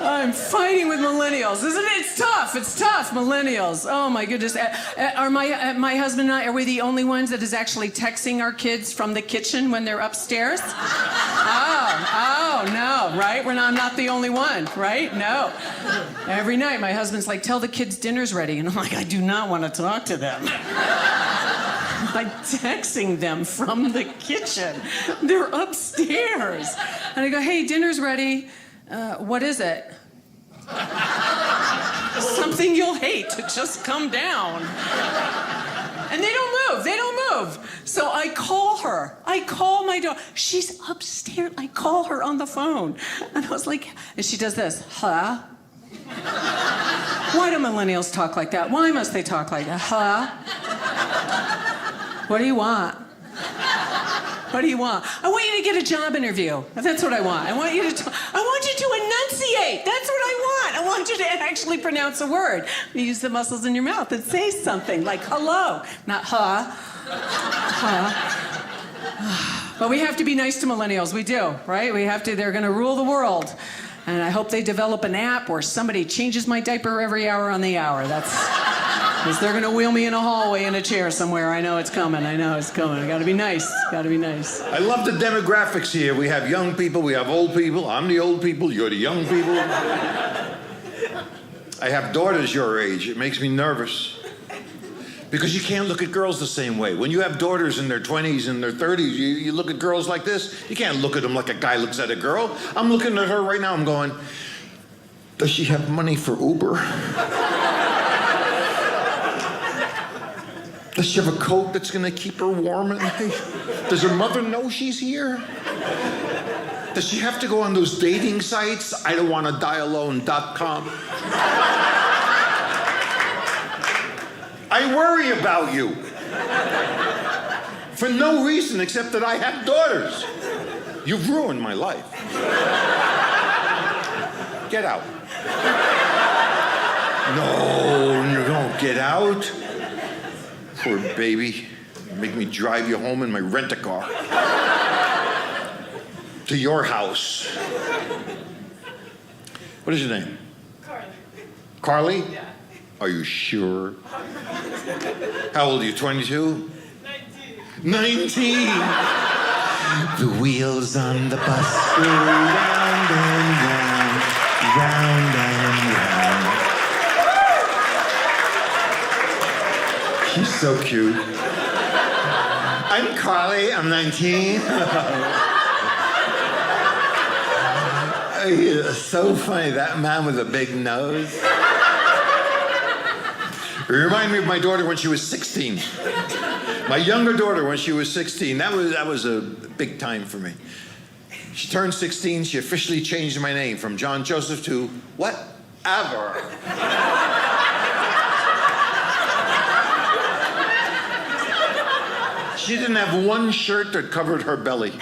N: I'm fighting with millennials, isn't it? It's tough. It's tough, millennials. Oh my goodness. Are my husband and I, are we the only ones that is actually texting our kids from the kitchen when they're upstairs? Oh, no, right? I'm not the only one, right? No. Every night, my husband's like, tell the kids dinner's ready. And I'm like, I do not want to talk to them. I'm texting them from the kitchen. They're upstairs. And I go, hey, dinner's ready. What is it? Something you'll hate. Just come down. And they don't move. They don't move. So I call her. I call my daughter. She's upstairs. I call her on the phone. And I was like, and she does this. Huh? Why do millennials talk like that? Why must they talk like that? Huh? What do you want? What do you want? I want you to get a job interview. That's what I want. I want you to enunciate. That's what I want. I want you to actually pronounce a word. You use the muscles in your mouth and say something like hello, not huh. Huh. But we have to be nice to millennials. We do, right? We have to. They're going to rule the world. And I hope they develop an app where somebody changes my diaper every hour on the hour. Because they're going to wheel me in a hallway in a chair somewhere. I know it's coming. I know it's coming. I got to be nice. Got to be nice.
O: I love the demographics here. We have young people. We have old people. I'm the old people. You're the young people. I have daughters your age. It makes me nervous. Because you can't look at girls the same way. When you have daughters in their 20s and their 30s, you look at girls like this. You can't look at them like a guy looks at a girl. I'm looking at her right now. I'm going, does she have money for Uber? Does she have a coat that's going to keep her warm at night? Does her mother know she's here? Does she have to go on those dating sites? I don't want to die alone.com. I worry about you. For no reason except that I have daughters. You've ruined my life. Get out. No, you don't get out. Poor baby. Make me drive you home in my rent-a-car. To your house. What is your name?
P: Carly.
O: Carly?
P: Yeah.
O: Are you sure? How old are you, 22? 19. The wheels on the bus go round and round, round and round. She's so cute. I'm Carly, I'm 19. It's so funny, that man with a big nose. It reminded me of my daughter when she was 16. My younger daughter when she was 16. That was a big time for me. She turned 16. She officially changed my name from John Joseph to whatever. She didn't have one shirt that covered her belly.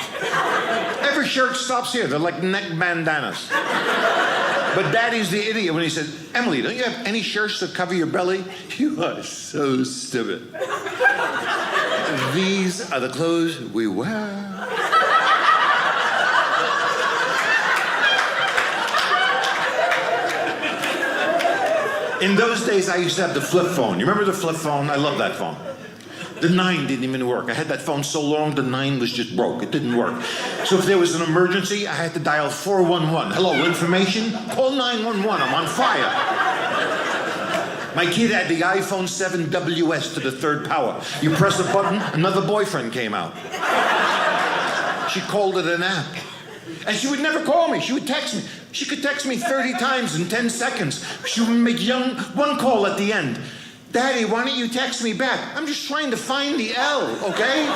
O: Every shirt stops here. They're like neck bandanas. But Daddy's the idiot when he said, Emily, don't you have any shirts that cover your belly? You are so stupid. These are the clothes we wear. In those days, I used to have the flip phone. You remember the flip phone? I love that phone. The 9 didn't even work. I had that phone so long, the 9 was just broke. It didn't work. So if there was an emergency, I had to dial 411. Hello, information? Call 911. I'm on fire. My kid had the iPhone 7WS to the 3rd power. You press a button, another boyfriend came out. She called it an app. And she would never call me. She would text me. She could text me 30 times in 10 seconds. She would make one call at the end. Daddy, why don't you text me back? I'm just trying to find the L, okay?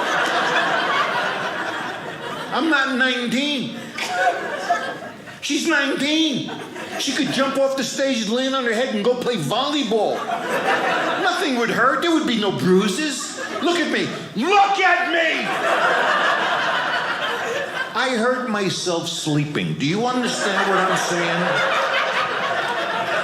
O: I'm not 19. She's 19. She could jump off the stage, land on her head, and go play volleyball. Nothing would hurt. There would be no bruises. Look at me. Look at me! I hurt myself sleeping. Do you understand what I'm saying?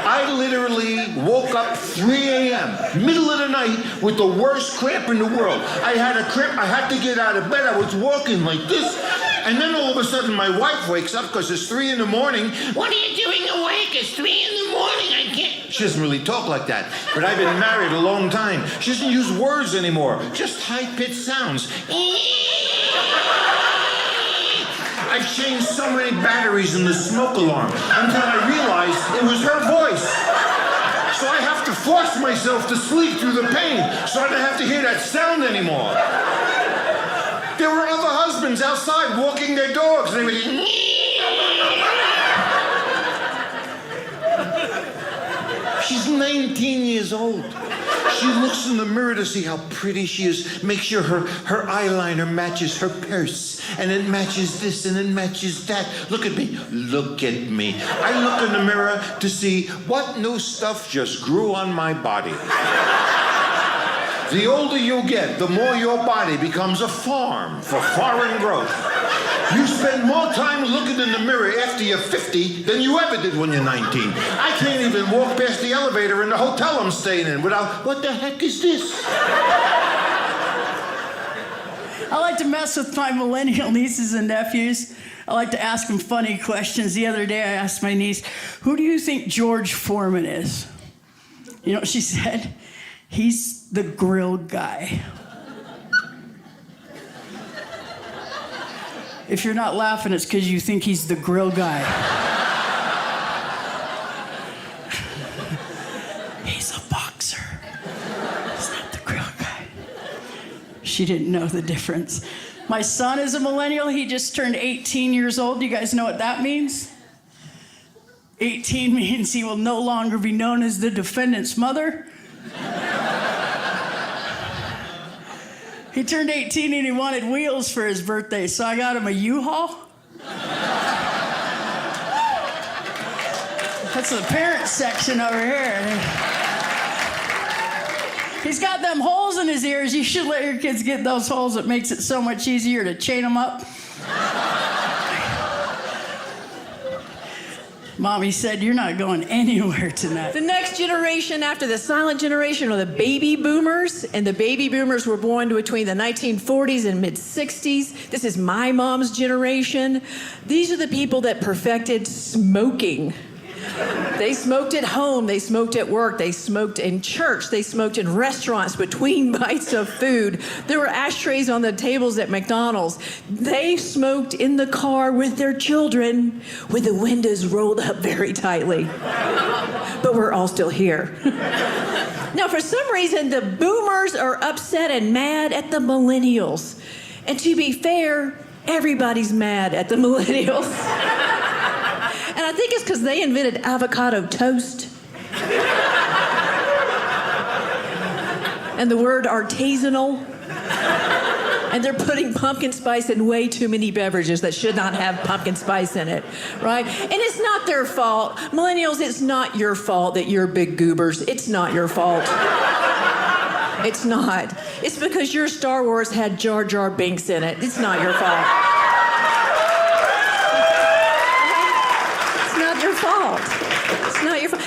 O: I literally woke up 3 a.m., middle of the night, with the worst cramp in the world. I had a cramp. I had to get out of bed. I was walking like this. And then all of a sudden my wife wakes up because it's 3 a.m. What are you doing awake? It's 3 a.m. I can't. She doesn't really talk like that, but I've been married a long time. She doesn't use words anymore, just high-pitched sounds. I've changed so many batteries in the smoke alarm until I realized it was her voice. So I have to force myself to sleep through the pain so I don't have to hear that sound anymore. There were other husbands outside walking their dogs and they would She's 19 years old. She looks in the mirror to see how pretty she is, make sure her eyeliner matches her purse, and it matches this and it matches that. Look at me. Look at me. I look in the mirror to see what new stuff just grew on my body. The older you get, the more your body becomes a farm for foreign growth. You spend more time looking in the mirror after you're 50 than you ever did when you're 19. I can't even walk past the elevator in the hotel I'm staying in without, what the heck is this?
P: I like to mess with my millennial nieces and nephews. I like to ask them funny questions. The other day I asked my niece, who do you think George Foreman is? You know what she said? He's the grill guy. If you're not laughing, it's because you think he's the grill guy. He's a boxer. He's not the grill guy. She didn't know the difference. My son is a millennial. He just turned 18 years old. Do you guys know what that means? 18 means he will no longer be known as the defendant's mother. He turned 18 and he wanted wheels for his birthday, so I got him a U-Haul. That's the parent section over here. He's got them holes in his ears. You should let your kids get those holes. It makes it so much easier to chain them up. Mommy said, you're not going anywhere tonight.
Q: The next generation after the silent generation are the baby boomers, and the baby boomers were born between the 1940s and mid-60s. This is my mom's generation. These are the people that perfected smoking. They smoked at home, they smoked at work, they smoked in church, they smoked in restaurants between bites of food. There were ashtrays on the tables at McDonald's. They smoked in the car with their children with the windows rolled up very tightly. But we're all still here. Now, for some reason, the boomers are upset and mad at the millennials. And to be fair, everybody's mad at the millennials. And I think it's because they invented avocado toast. And the word artisanal. And they're putting pumpkin spice in way too many beverages that should not have pumpkin spice in it, right? And it's not their fault. Millennials, it's not your fault that you're big goobers. It's not your fault. It's not. It's because your Star Wars had Jar Jar Binks in it. It's not your fault. It's not your fault.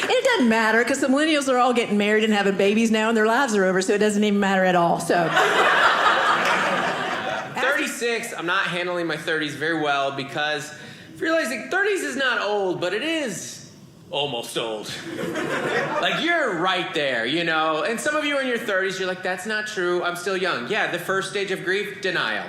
Q: And it doesn't matter because the millennials are all getting married and having babies now and their lives are over, so it doesn't even matter at all. So
R: 36, I'm not handling my 30s very well because realizing 30s is not old, but it is almost old. Like, you're right there, you know? And some of you are in your 30s, you're like, that's not true, I'm still young. Yeah, the first stage of grief, denial.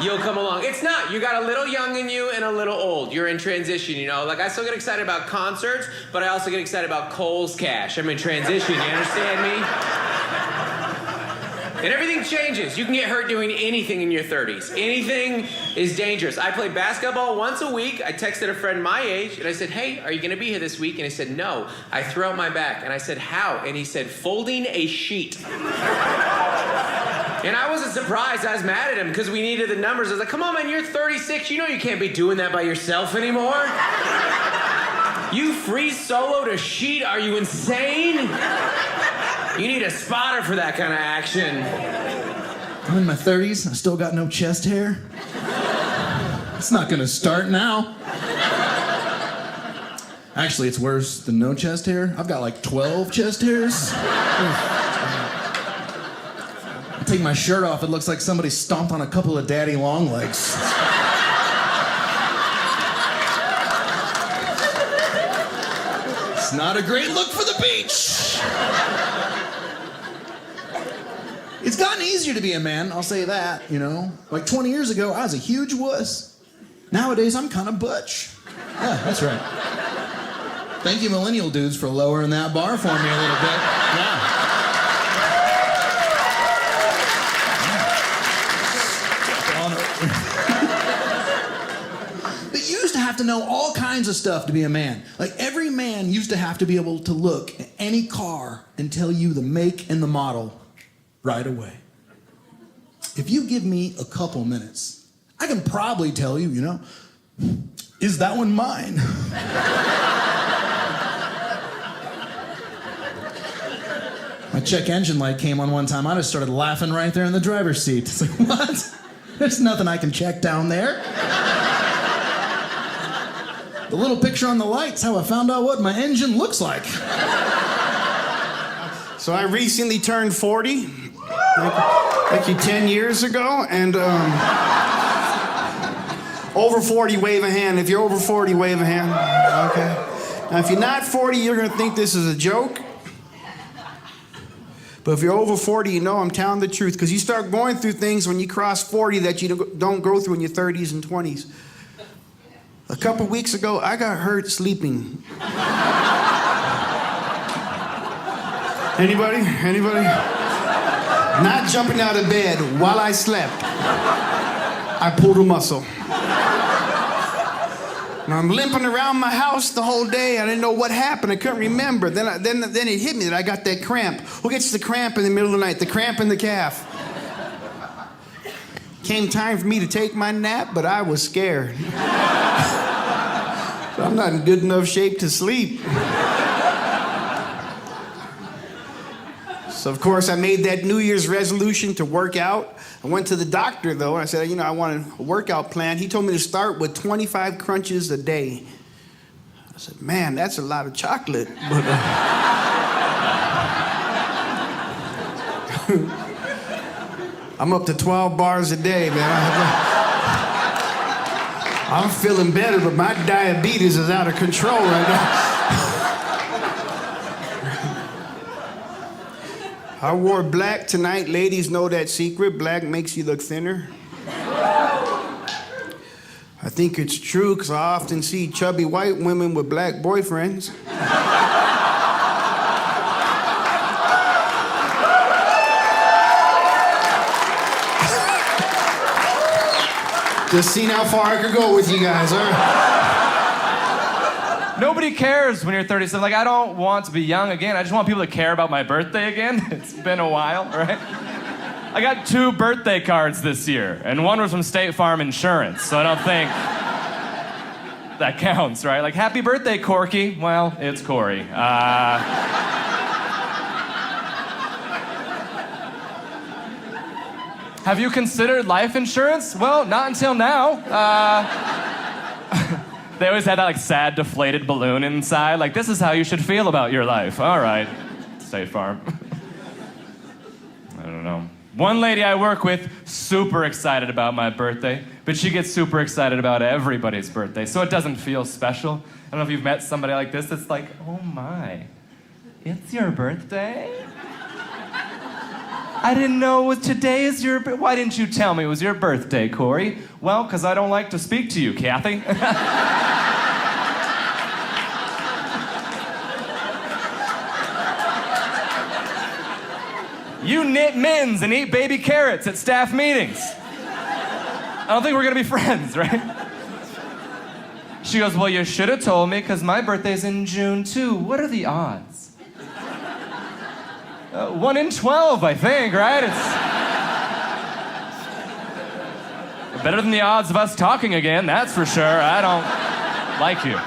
R: You'll come along. It's not. You got a little young in you and a little old. You're in transition, you know? Like, I still get excited about concerts, but I also get excited about Kohl's cash. I'm in transition, you understand me? And everything changes. You can get hurt doing anything in your 30s. Anything is dangerous. I play basketball once a week. I texted a friend my age, and I said, hey, are you going to be here this week? And he said, no. I threw out my back, and I said, how? And he said, folding a sheet. And I wasn't surprised. I was mad at him because we needed the numbers. I was like, come on, man, you're 36. You know you can't be doing that by yourself anymore. You free soloed a sheet? Are you insane? You need a spotter for that kind of action.
A: I'm in my 30s. I still got no chest hair. It's not gonna start now. Actually, it's worse than no chest hair. I've got like 12 chest hairs. I'll take my shirt off, it looks like somebody stomped on a couple of daddy long legs. It's not a great look for the beach. It's gotten easier to be a man, I'll say that, you know. Like 20 years ago, I was a huge wuss. Nowadays, I'm kind of butch. Yeah, that's right. Thank you, millennial dudes, for lowering that bar for me a little bit. Yeah. But you used to have to know all kinds of stuff to be a man. Like every man used to have to be able to look at any car and tell you the make and the model right away. If you give me a couple minutes, I can probably tell you, you know, is that one mine? My check engine light came on one time. I just started laughing right there in the driver's seat. It's like, what? There's nothing I can check down there. The little picture on the light's how I found out what my engine looks like.
D: So I recently turned 40, like 10 years ago, and over 40, wave a hand. If you're over 40, wave a hand. Okay. Now, if you're not 40, you're gonna think this is a joke. But if you're over 40, you know I'm telling the truth, because you start going through things when you cross 40 that you don't go through in your 30s and 20s. A couple weeks ago, I got hurt sleeping. Anybody? Not jumping out of bed while I slept. I pulled a muscle. And I'm limping around my house the whole day. I didn't know what happened. I couldn't remember. Then it hit me that I got that cramp. Who gets the cramp in the middle of the night? The cramp in the calf. Came time for me to take my nap, but I was scared. I'm not in good enough shape to sleep. So, of course, I made that New Year's resolution to work out. I went to the doctor, though, and I said, you know, I want a workout plan. He told me to start with 25 crunches a day. I said, man, that's a lot of chocolate. But, I'm up to 12 bars a day, man. I'm feeling better, but my diabetes is out of control right now. I wore black tonight. Ladies know that secret. Black makes you look thinner. I think it's true because I often see chubby white women with black boyfriends. Just seeing how far I could go with you guys, all right?
S: Nobody cares when you're 37. Like, I don't want to be young again. I just want people to care about my birthday again. It's been a while, right? I got 2 birthday cards this year, and one was from State Farm Insurance, so I don't think that counts, right? Like, happy birthday, Corky. Well, it's Corey. Have you considered life insurance? Well, not until now. They always had that like sad deflated balloon inside. Like, this is how you should feel about your life. All right, State Farm. I don't know. One lady I work with, super excited about my birthday, but she gets super excited about everybody's birthday, so it doesn't feel special. I don't know if you've met somebody like this that's like, oh my, it's your birthday? I didn't know today is your birthday. Why didn't you tell me it was your birthday, Corey? Well, because I don't like to speak to you, Kathy. You knit mittens and eat baby carrots at staff meetings. I don't think we're gonna be friends, right? She goes, well, you should have told me because my birthday's in June too. What are the odds? 1 in 12, I think, right? It's better than the odds of us talking again, that's for sure. I don't like you.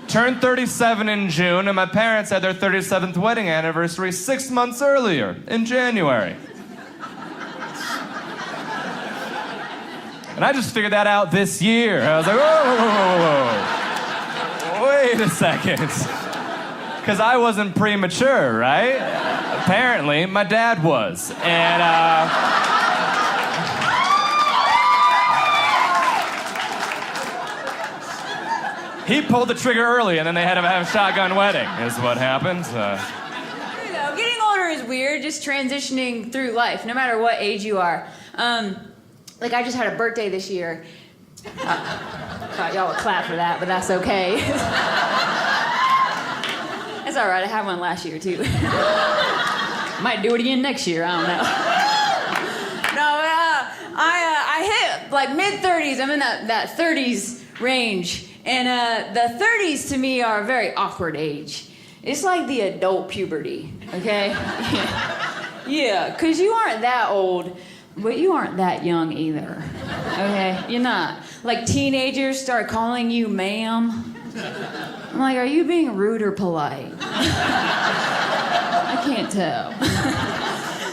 S: Turned 37 in June, and my parents had their 37th wedding anniversary 6 months earlier, in January. And I just figured that out this year. I was like, whoa. Wait a second. Because I wasn't premature, right? Apparently, my dad was. And, he pulled the trigger early, and then they had to have a shotgun wedding, is what happened.
T: You know, getting older is weird, just transitioning through life, no matter what age you are. Like, I just had a birthday this year. Thought y'all would clap for that, but that's okay. That's all right, I had one last year, too. Might do it again next year, I don't know. No, I hit, like, mid-30s. I'm in that 30s range. And the 30s, to me, are a very awkward age. It's like the adult puberty, okay? Yeah, because you aren't that old, but you aren't that young either, okay? You're not. Like, teenagers start calling you ma'am. I'm like, are you being rude or polite? I can't tell.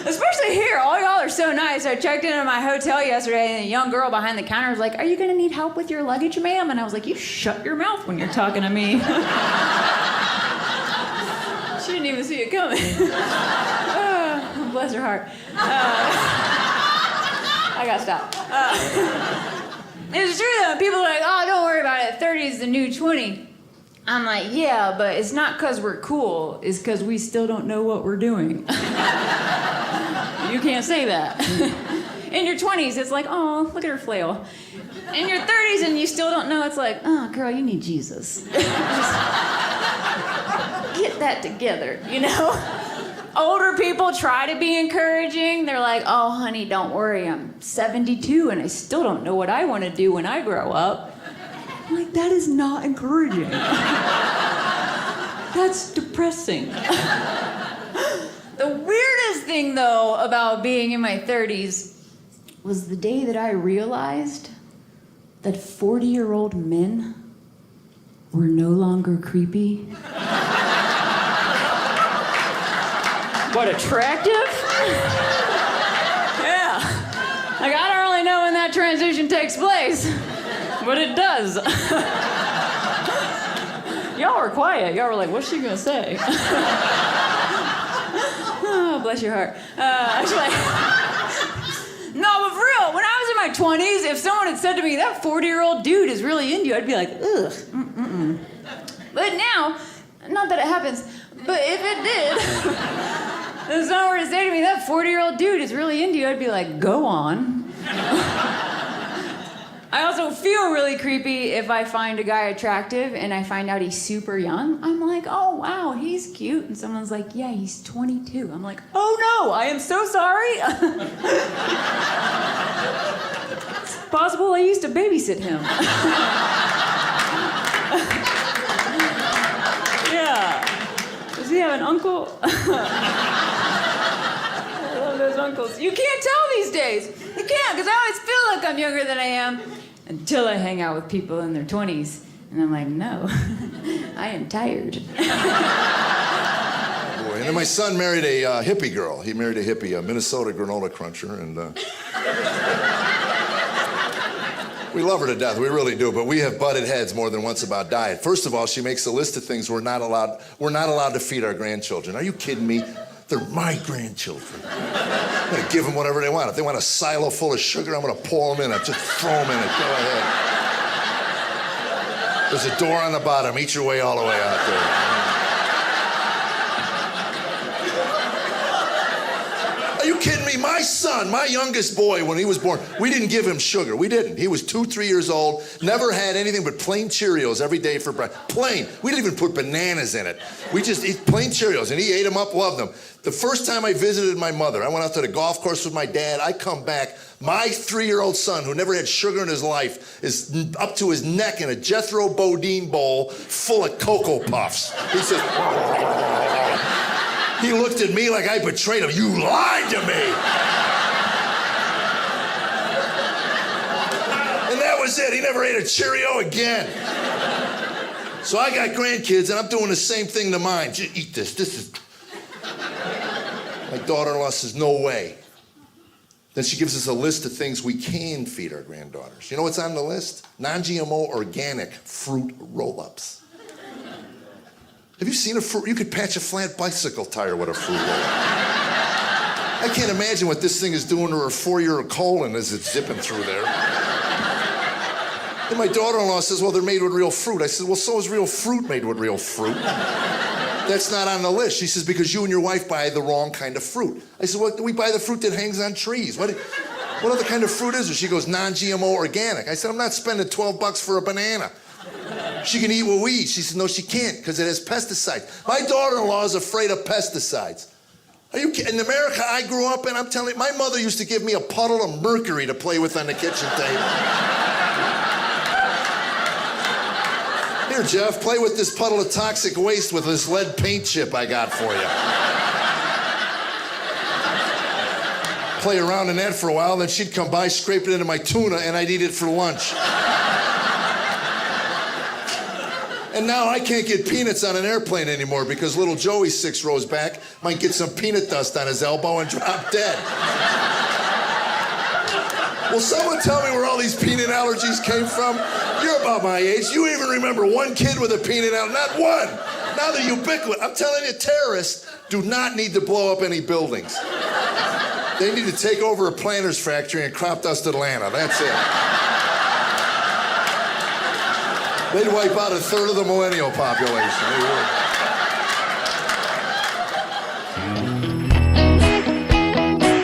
T: Especially here, all y'all are so nice. I checked into my hotel yesterday, and a young girl behind the counter was like, are you gonna need help with your luggage, ma'am? And I was like, you shut your mouth when you're talking to me. She didn't even see it coming. Oh, bless her heart. I gotta stop. It's true though, people are like, oh, don't worry about it, 30 is the new 20. I'm like, yeah, but it's not because we're cool, it's because we still don't know what we're doing. You can't say that. In your 20s, it's like, oh, look at her flail. In your 30s and you still don't know, it's like, oh, girl, you need Jesus. Just get that together, you know? Older people try to be encouraging. They're like, oh, honey, don't worry, I'm 72 and I still don't know what I want to do when I grow up. I'm like, that is not encouraging. That's depressing. The weirdest thing, though, about being in my 30s was the day that I realized that 40-year-old men were no longer creepy. What, attractive? Yeah. Like, I don't really know when that transition takes place, but it does. Y'all were quiet. Y'all were like, what's she gonna say? Oh, bless your heart. No, but for real, when I was in my 20s, if someone had said to me, that 40-year-old dude is really into you, I'd be like, ugh, mm-mm. But now, not that it happens, but if it did, if someone were to say to me, that 40-year-old dude is really into you, I'd be like, go on. I also feel really creepy if I find a guy attractive and I find out he's super young. I'm like, oh, wow, he's cute. And someone's like, yeah, he's 22. I'm like, oh, no, I am so sorry. It's possible I used to babysit him. Yeah. Does he have an uncle? I love those uncles. You can't tell these days. You can't, because I always feel like I'm younger than I am. Until I hang out with people in their 20s. And I'm like, no, I am tired.
U: Boy, and then my son married a hippie girl. He married a hippie, a Minnesota granola cruncher, and we love her to death, we really do, but we have butted heads more than once about diet. First of all, she makes a list of things we're not allowed to feed our grandchildren. Are you kidding me? They're my grandchildren. I'm gonna give them whatever they want. If they want a silo full of sugar, I'm gonna pour them in it. Just throw them in it. Go ahead. There's a door on the bottom. Eat your way all the way out there. Are you kidding me? My son, my youngest boy, when he was born, we didn't give him sugar. We didn't. He was 2-3 years old, never had anything but plain Cheerios every day for breakfast. Plain. We didn't even put bananas in it. We just eat plain Cheerios, and he ate them up, loved them. The first time I visited my mother, I went out to the golf course with my dad. I come back, my 3-year-old son, who never had sugar in his life, is up to his neck in a Jethro Bodine bowl full of Cocoa Puffs. He says, he looked at me like I betrayed him. You lied to me. And that was it. He never ate a Cheerio again. So I got grandkids, and I'm doing the same thing to mine. Just eat this. This is... My daughter-in-law says, no way. Then she gives us a list of things we can feed our granddaughters. You know what's on the list? Non-GMO organic fruit roll-ups. Have you seen a fruit? You could patch a flat bicycle tire with a fruit roll. I can't imagine what this thing is doing to her 4-year colon as it's zipping through there. And my daughter-in-law says, well, they're made with real fruit. I said, well, so is real fruit made with real fruit. That's not on the list. She says, because you and your wife buy the wrong kind of fruit. I said, well, we buy the fruit that hangs on trees. What other kind of fruit is there? She goes, non-GMO organic. I said, I'm not spending $12 for a banana. She can eat what we eat. She said, no, she can't, because it has pesticides. My daughter-in-law is afraid of pesticides. Are you kidding? In America I grew up in, I'm telling you, my mother used to give me a puddle of mercury to play with on the kitchen table. Here, Jeff, play with this puddle of toxic waste with this lead paint chip I got for you. Play around in that for a while, then she'd come by, scrape it into my tuna, and I'd eat it for lunch. And now I can't get peanuts on an airplane anymore because little Joey 6 rows back might get some peanut dust on his elbow and drop dead. Will someone tell me where all these peanut allergies came from? You're about my age. You even remember one kid with a peanut allergy? Not one. Now they're ubiquitous. I'm telling you, terrorists do not need to blow up any buildings. They need to take over a planter's factory and crop dust Atlanta. That's it. They'd wipe out 1/3 of the millennial population. They would.